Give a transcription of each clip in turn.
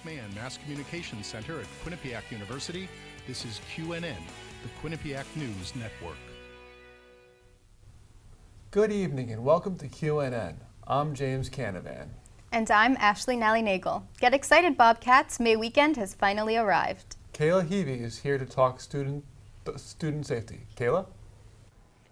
McMahon Mass Communications Center at Quinnipiac University, this is QNN, the Quinnipiac News Network. Good evening and welcome to QNN. I'm James Canavan. And I'm Ashley Nally-Nagel. Get excited, Bobcats. May weekend has finally arrived. Kayla Heavey is here to talk student safety. Kayla?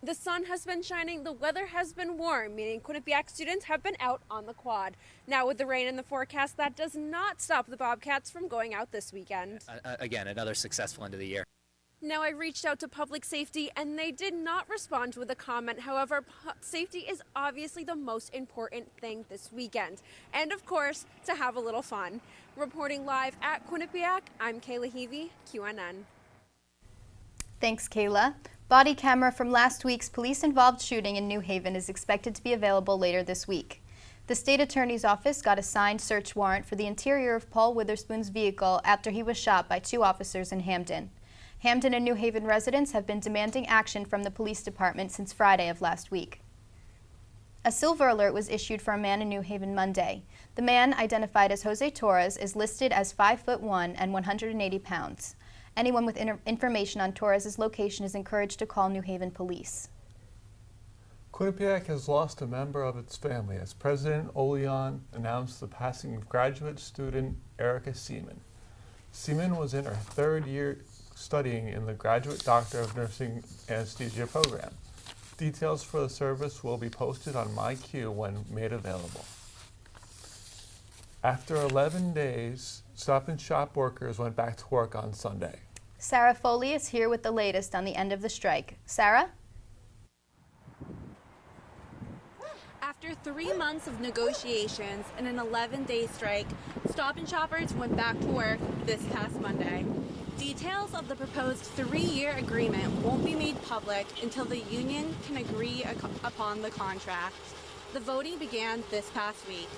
The sun has been shining, the weather has been warm, meaning Quinnipiac students have been out on the quad. Now with the rain in the forecast, that does not stop the Bobcats from going out this weekend. Again, another successful end of the year. Now I reached out to public safety and they did not respond with a comment. However, safety is obviously the most important thing this weekend. And of course, to have a little fun. Reporting live at Quinnipiac, I'm Kayla Heavey, QNN. Thanks, Kayla. Body camera from last week's police-involved shooting in New Haven is expected to be available later this week. The state attorney's office got a signed search warrant for the interior of Paul Witherspoon's vehicle after he was shot by two officers in Hamden. Hamden and New Haven residents have been demanding action from the police department since Friday of last week. A silver alert was issued for a man in New Haven Monday. The man, identified as Jose Torres, is listed as 5'1" and 180 pounds. Anyone with information on Torres' location is encouraged to call New Haven Police. Quinnipiac has lost a member of its family as President Oleon announced the passing of graduate student Erica Seaman. Seaman was in her third year studying in the Graduate Doctor of Nursing Anesthesia program. Details for the service will be posted on MyQ when made available. After 11 days, Stop and Shop workers went back to work on Sunday. Sarah Foley is here with the latest on the end of the strike. Sarah? After 3 months of negotiations and an 11-day strike, Stop and Shoppers went back to work this past Monday. Details of the proposed 3-year agreement won't be made public until the union can agree upon the contract. The voting began this past week.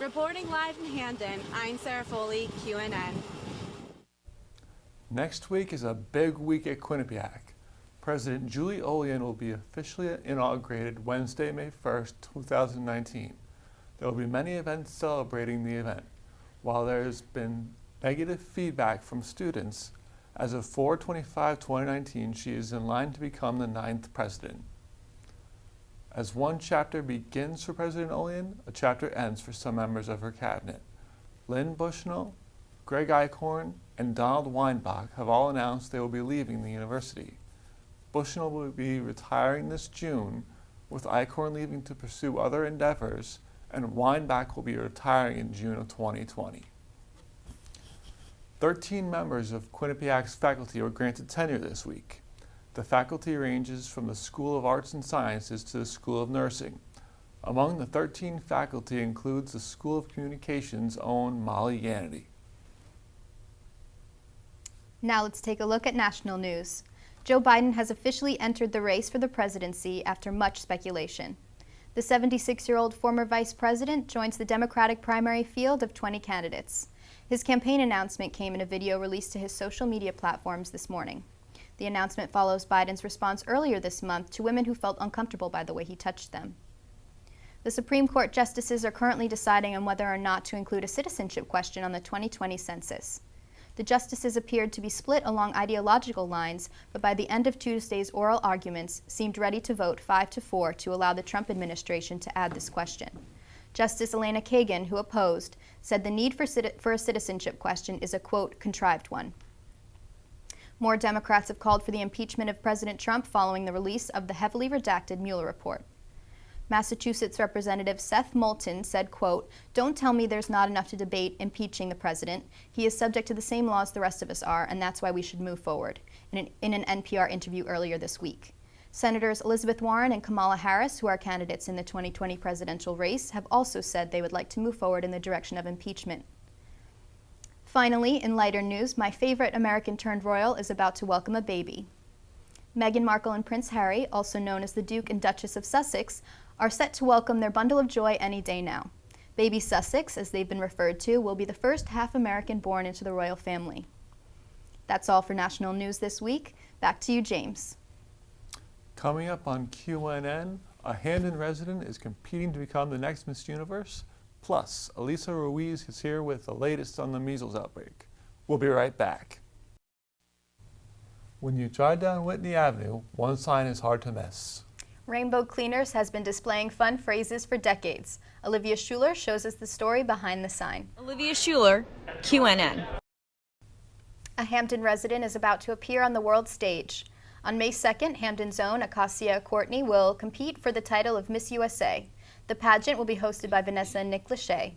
Reporting live in Hamden, I'm Sarah Foley, QNN. Next week is a big week at Quinnipiac. President Julie Oleon will be officially inaugurated Wednesday, May 1st, 2019. There will be many events celebrating the event. While there has been negative feedback from students, as of 4/25/2019, she is in line to become the 9th president. As one chapter begins for President Oleon, a chapter ends for some members of her cabinet. Lynn Bushnell, Greg Eichhorn, and Donald Weinbach have all announced they will be leaving the university. Bushnell will be retiring this June, with Eichhorn leaving to pursue other endeavors, and Weinbach will be retiring in June of 2020. 13 members of Quinnipiac's faculty were granted tenure this week. The faculty ranges from the School of Arts and Sciences to the School of Nursing. Among the 13 faculty includes the School of Communications' own Molly Gannity. Now let's take a look at national news. Joe Biden has officially entered the race for the presidency after much speculation. The 76-year-old former vice president joins the Democratic primary field of 20 candidates. His campaign announcement came in a video released to his social media platforms this morning. The announcement follows Biden's response earlier this month to women who felt uncomfortable by the way he touched them. The Supreme Court justices are currently deciding on whether or not to include a citizenship question on the 2020 census. The justices appeared to be split along ideological lines, but by the end of Tuesday's oral arguments, seemed ready to vote 5-4 to allow the Trump administration to add this question. Justice Elena Kagan, who opposed, said the need for a citizenship question is a, quote, contrived one. More Democrats have called for the impeachment of President Trump following the release of the heavily redacted Mueller report. Massachusetts Representative Seth Moulton said, quote, "Don't tell me there's not enough to debate impeaching the president. He is subject to the same laws the rest of us are, and that's why we should move forward," in an NPR interview earlier this week. Senators Elizabeth Warren and Kamala Harris, who are candidates in the 2020 presidential race, have also said they would like to move forward in the direction of impeachment. Finally, in lighter news, my favorite American-turned-royal is about to welcome a baby. Meghan Markle and Prince Harry, also known as the Duke and Duchess of Sussex, are set to welcome their bundle of joy any day now. Baby Sussex, as they've been referred to, will be the first half-American born into the royal family. That's all for national news this week. Back to you, James. Coming up on QNN, a Hamden resident is competing to become the next Miss Universe. Plus, Elisa Ruiz is here with the latest on the measles outbreak. We'll be right back. When you drive down Whitney Avenue, one sign is hard to miss. Rainbow Cleaners has been displaying fun phrases for decades. Olivia Schuler shows us the story behind the sign. Olivia Schuler, QNN. A Hampton resident is about to appear on the world stage. On May 2nd, Hampton's own Acacia Courtney will compete for the title of Miss USA. The pageant will be hosted by Vanessa and Nick Lachey.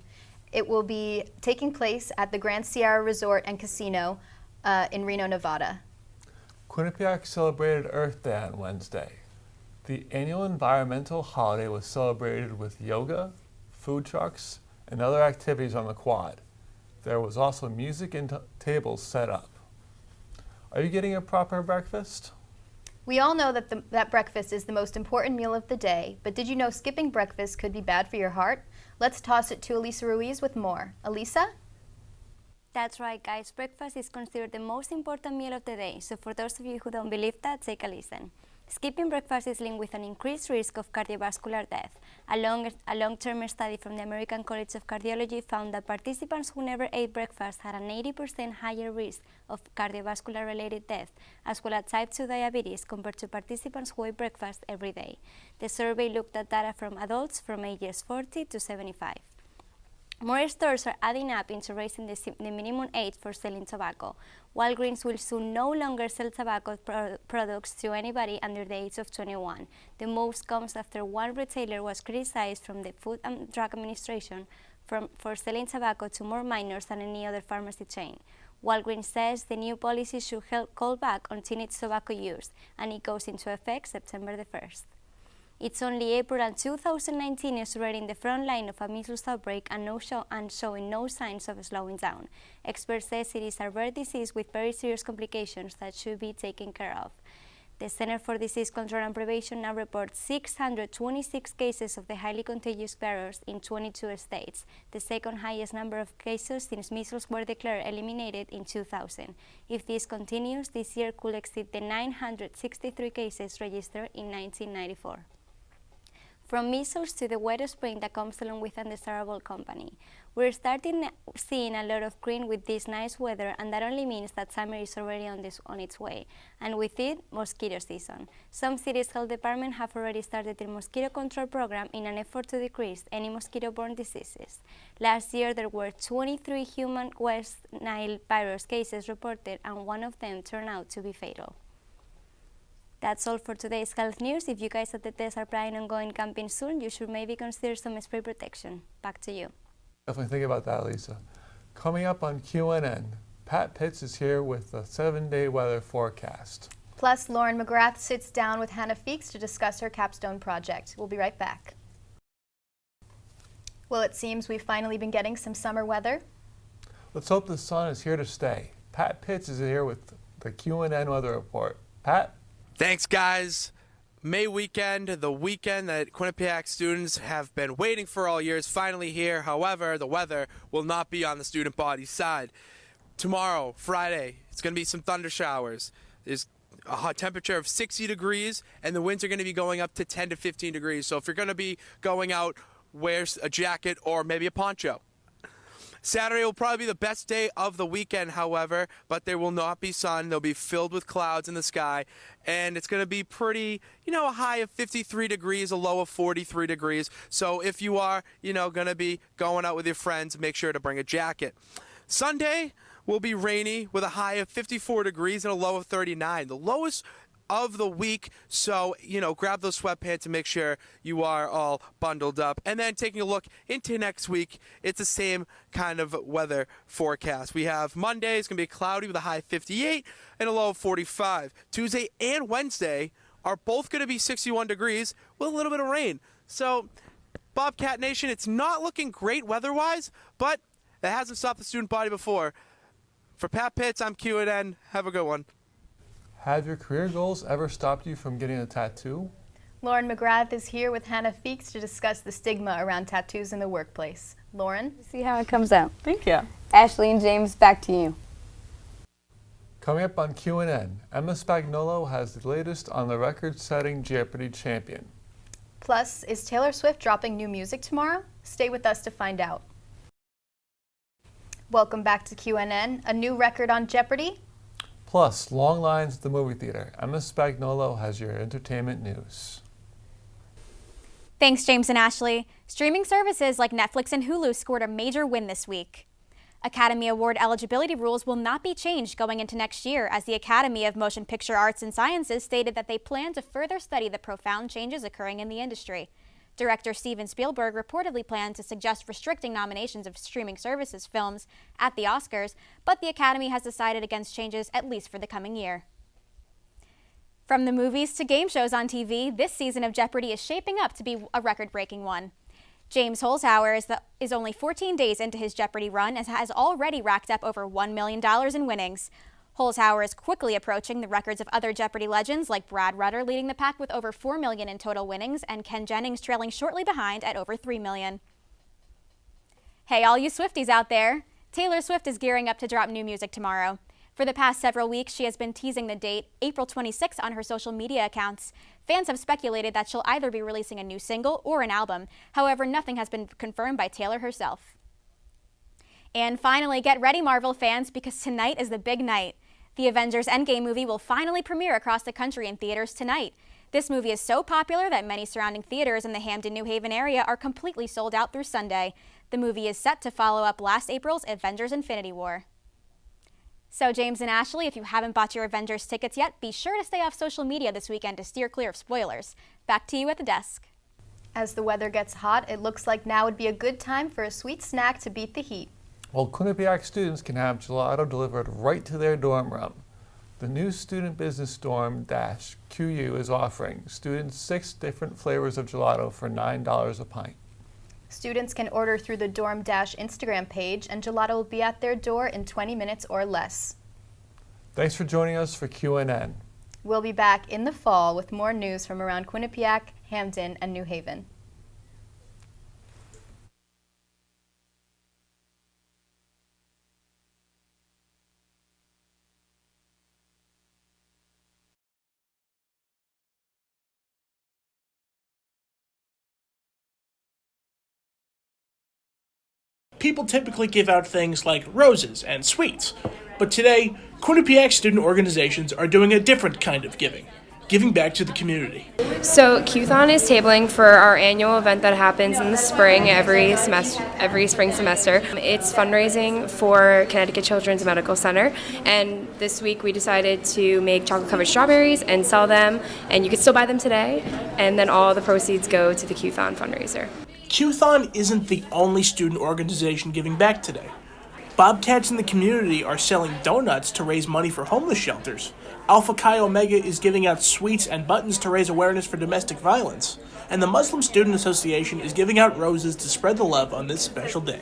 It will be taking place at the Grand Sierra Resort and Casino in Reno, Nevada. Quinnipiac celebrated Earth Day on Wednesday. The annual environmental holiday was celebrated with yoga, food trucks, and other activities on the quad. There was also music and tables set up. Are you getting a proper breakfast? We all know that breakfast is the most important meal of the day, but did you know skipping breakfast could be bad for your heart? Let's toss it to Elisa Ruiz with more. Elisa? That's right, guys. Breakfast is considered the most important meal of the day, so for those of you who don't believe that, take a listen. Skipping breakfast is linked with an increased risk of cardiovascular death. A long-term study from the American College of Cardiology found that participants who never ate breakfast had an 80% higher risk of cardiovascular-related death, as well as type 2 diabetes, compared to participants who ate breakfast every day. The survey looked at data from adults from ages 40 to 75. More stores are adding up into raising the minimum age for selling tobacco. Walgreens will soon no longer sell tobacco products to anybody under the age of 21. The move comes after one retailer was criticized from the Food and Drug Administration for selling tobacco to more minors than any other pharmacy chain. Walgreens says the new policy should help call back on teenage tobacco use, and it goes into effect September the 1st. It's only April, and 2019 is already in the front line of a measles outbreak and showing no signs of slowing down. Experts say it is a rare disease with very serious complications that should be taken care of. The Center for Disease Control and Prevention now reports 626 cases of the highly contagious virus in 22 states, the second highest number of cases since measles were declared eliminated in 2000. If this continues, this year could exceed the 963 cases registered in 1994. From measles to the wet spring that comes along with undesirable company. We're seeing a lot of green with this nice weather, and that only means that summer is already on its way, and with it, mosquito season. Some cities' health departments have already started their mosquito control program in an effort to decrease any mosquito-borne diseases. Last year, there were 23 human West Nile virus cases reported, and one of them turned out to be fatal. That's all for today's health news. If you guys at the test are planning on going camping soon, you should maybe consider some spray protection. Back to you. Definitely think about that, Lisa. Coming up on QNN, Pat Pitts is here with the 7-day weather forecast. Plus, Lauren McGrath sits down with Hannah Feeks to discuss her capstone project. We'll be right back. Well, it seems we've finally been getting some summer weather. Let's hope the sun is here to stay. Pat Pitts is here with the QNN weather report. Pat? Thanks, guys. May weekend, the weekend that Quinnipiac students have been waiting for all year, is finally here. However, the weather will not be on the student body's side. Tomorrow, Friday, it's going to be some thunder showers. There's a hot temperature of 60 degrees, and the winds are going to be going up to 10 to 15 degrees. So if you're going to be going out, wear a jacket or maybe a poncho. Saturday will probably be the best day of the weekend, however, but there will not be sun. They'll be filled with clouds in the sky, and it's going to be pretty, a high of 53 degrees, a low of 43 degrees. So if you are, going to be going out with your friends, make sure to bring a jacket. Sunday will be rainy with a high of 54 degrees and a low of 39. The lowest of the week, so grab those sweatpants and make sure you are all bundled up. And then taking a look into next week, it's the same kind of weather forecast. We have Monday, it's going to be cloudy with a high of 58 and a low of 45. Tuesday and Wednesday are both going to be 61 degrees with a little bit of rain. So Bobcat Nation, it's not looking great weather-wise, but it hasn't stopped the student body before. For Pat Pitts, I'm QNN. Have a good one. Have your career goals ever stopped you from getting a tattoo? Lauren McGrath is here with Hannah Feeks to discuss the stigma around tattoos in the workplace. Lauren? See how it comes out. Thank you. Ashley and James, back to you. Coming up on QNN, Emma Spagnolo has the latest on the record-setting Jeopardy champion. Plus, is Taylor Swift dropping new music tomorrow? Stay with us to find out. Welcome back to QNN. A new record on Jeopardy! Plus, long lines at the movie theater. Emma Spagnolo has your entertainment news. Thanks, James and Ashley. Streaming services like Netflix and Hulu scored a major win this week. Academy Award eligibility rules will not be changed going into next year, as the Academy of Motion Picture Arts and Sciences stated that they plan to further study the profound changes occurring in the industry. Director Steven Spielberg reportedly planned to suggest restricting nominations of streaming services films at the Oscars, but the Academy has decided against changes at least for the coming year. From the movies to game shows on TV, this season of Jeopardy is shaping up to be a record-breaking one. James Holzhauer is only 14 days into his Jeopardy run and has already racked up over $1 million in winnings. Holzhauer is quickly approaching the records of other Jeopardy legends like Brad Rutter leading the pack with over $4 million in total winnings and Ken Jennings trailing shortly behind at over $3 million. Hey, all you Swifties out there! Taylor Swift is gearing up to drop new music tomorrow. For the past several weeks, she has been teasing the date, April 26, on her social media accounts. Fans have speculated that she'll either be releasing a new single or an album. However, nothing has been confirmed by Taylor herself. And finally, get ready, Marvel fans, because tonight is the big night. The Avengers Endgame movie will finally premiere across the country in theaters tonight. This movie is so popular that many surrounding theaters in the Hamden, New Haven area are completely sold out through Sunday. The movie is set to follow up last April's Avengers Infinity War. So James and Ashley, if you haven't bought your Avengers tickets yet, be sure to stay off social media this weekend to steer clear of spoilers. Back to you at the desk. As the weather gets hot, it looks like now would be a good time for a sweet snack to beat the heat. Well, Quinnipiac students can have gelato delivered right to their dorm room. The new Student Business Dorm -QU is offering students 6 different flavors of gelato for $9 a pint. Students can order through the Dorm Instagram page, and gelato will be at their door in 20 minutes or less. Thanks for joining us for QNN. We'll be back in the fall with more news from around Quinnipiac, Hamden, and New Haven. People typically give out things like roses and sweets, but today, Quinnipiac student organizations are doing a different kind of giving back to the community. So Q-thon is tabling for our annual event that happens in the spring every spring semester. It's fundraising for Connecticut Children's Medical Center, and this week we decided to make chocolate-covered strawberries and sell them, and you can still buy them today, and then all the proceeds go to the Q-thon fundraiser. Q-thon isn't the only student organization giving back today. Bobcats in the community are selling donuts to raise money for homeless shelters. Alpha Chi Omega is giving out sweets and buttons to raise awareness for domestic violence. And the Muslim Student Association is giving out roses to spread the love on this special day.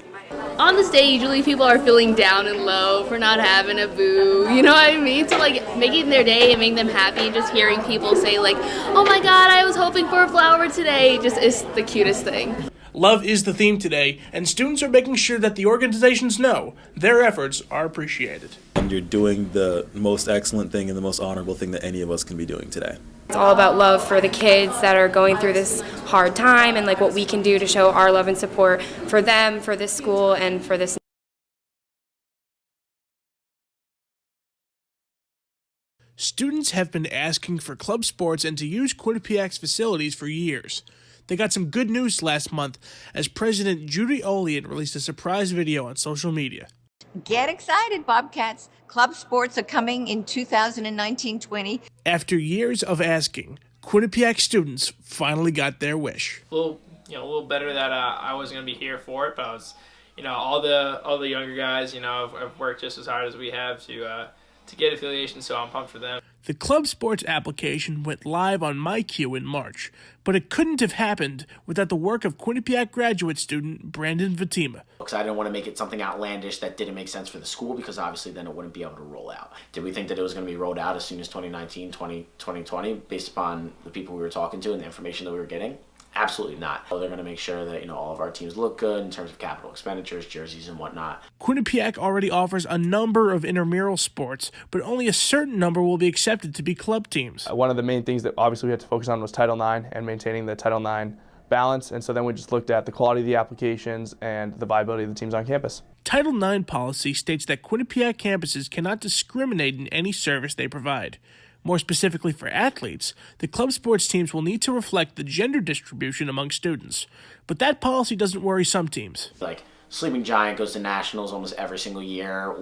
On this day, usually people are feeling down and low for not having a boo, you know what I mean? So like making their day and making them happy and just hearing people say like, oh my god, I was hoping for a flower today, just is the cutest thing. Love is the theme today, and students are making sure that the organizations know their efforts are appreciated. And you're doing the most excellent thing and the most honorable thing that any of us can be doing today. It's all about love for the kids that are going through this hard time and like what we can do to show our love and support for them, for this school, and for this. Students have been asking for club sports and to use Quinnipiac's facilities for years. They got some good news last month as President Judy Olean released a surprise video on social media. Get excited, Bobcats. Club sports are coming in 2019-20. After years of asking, Quinnipiac students finally got their wish. A little better that I wasn't going to be here for it, but I was, all the younger guys, have worked just as hard as we have to get affiliation, so I'm pumped for them. The club sports application went live on MyQ in March, but it couldn't have happened without the work of Quinnipiac graduate student Brandon Vatima. Because I didn't want to make it something outlandish that didn't make sense for the school, because obviously then it wouldn't be able to roll out. Did we think that it was going to be rolled out as soon as 2019, 2020, based upon the people we were talking to and the information that we were getting? Absolutely not. They're going to make sure that, all of our teams look good in terms of capital expenditures, jerseys, and whatnot. Quinnipiac already offers a number of intramural sports, but only a certain number will be accepted to be club teams. One of the main things that obviously we had to focus on was Title IX and maintaining the Title IX balance, and so then we just looked at the quality of the applications and the viability of the teams on campus. Title IX policy states that Quinnipiac campuses cannot discriminate in any service they provide. More specifically for athletes, the club sports teams will need to reflect the gender distribution among students. But that policy doesn't worry some teams. Like Sleeping Giant goes to nationals almost every single year.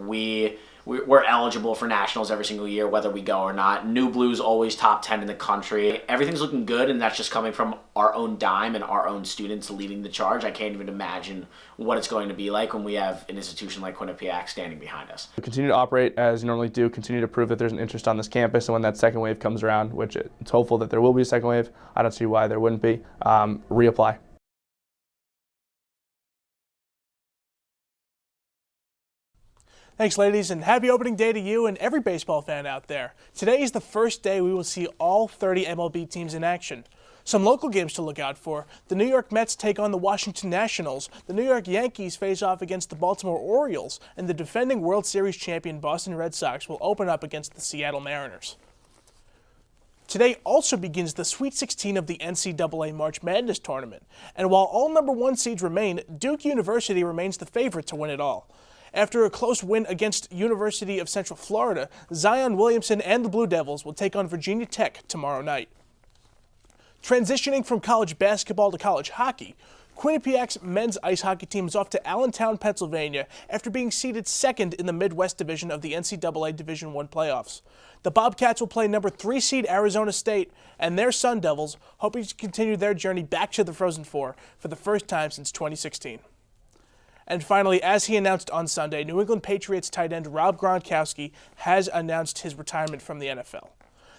We're eligible for nationals every single year, whether we go or not. New Blues always top 10 in the country. Everything's looking good, and that's just coming from our own dime and our own students leading the charge. I can't even imagine what it's going to be like when we have an institution like Quinnipiac standing behind us. We continue to operate as you normally do, continue to prove that there's an interest on this campus, and when that second wave comes around, which it's hopeful that there will be a second wave, I don't see why there wouldn't be, reapply. Thanks, ladies, and happy opening day to you and every baseball fan out there. Today is the first day we will see all 30 MLB teams in action. Some local games to look out for. The New York Mets take on the Washington Nationals. The New York Yankees face off against the Baltimore Orioles, and the defending World Series champion Boston Red Sox will open up against the Seattle Mariners. Today also begins the Sweet 16 of the NCAA March Madness tournament, and while all number 1 seeds remain, Duke University remains the favorite to win it all. After a close win against University of Central Florida, Zion Williamson and the Blue Devils will take on Virginia Tech tomorrow night. Transitioning from college basketball to college hockey, Quinnipiac's men's ice hockey team is off to Allentown, Pennsylvania after being seeded second in the Midwest Division of the NCAA Division I playoffs. The Bobcats will play number 3 seed Arizona State, and their Sun Devils hoping to continue their journey back to the Frozen Four for the first time since 2016. And finally, as he announced on Sunday, New England Patriots tight end Rob Gronkowski has announced his retirement from the NFL.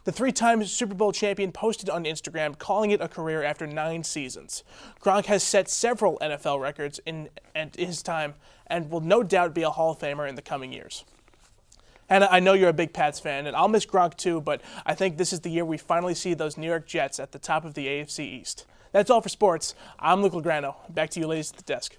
The 3-time Super Bowl champion posted on Instagram calling it a career after 9 seasons. Gronk has set several NFL records in his time and will no doubt be a Hall of Famer in the coming years. And I know you're a big Pats fan, and I'll miss Gronk too, but I think this is the year we finally see those New York Jets at the top of the AFC East. That's all for sports. I'm Luke Lograno. Back to you ladies at the desk.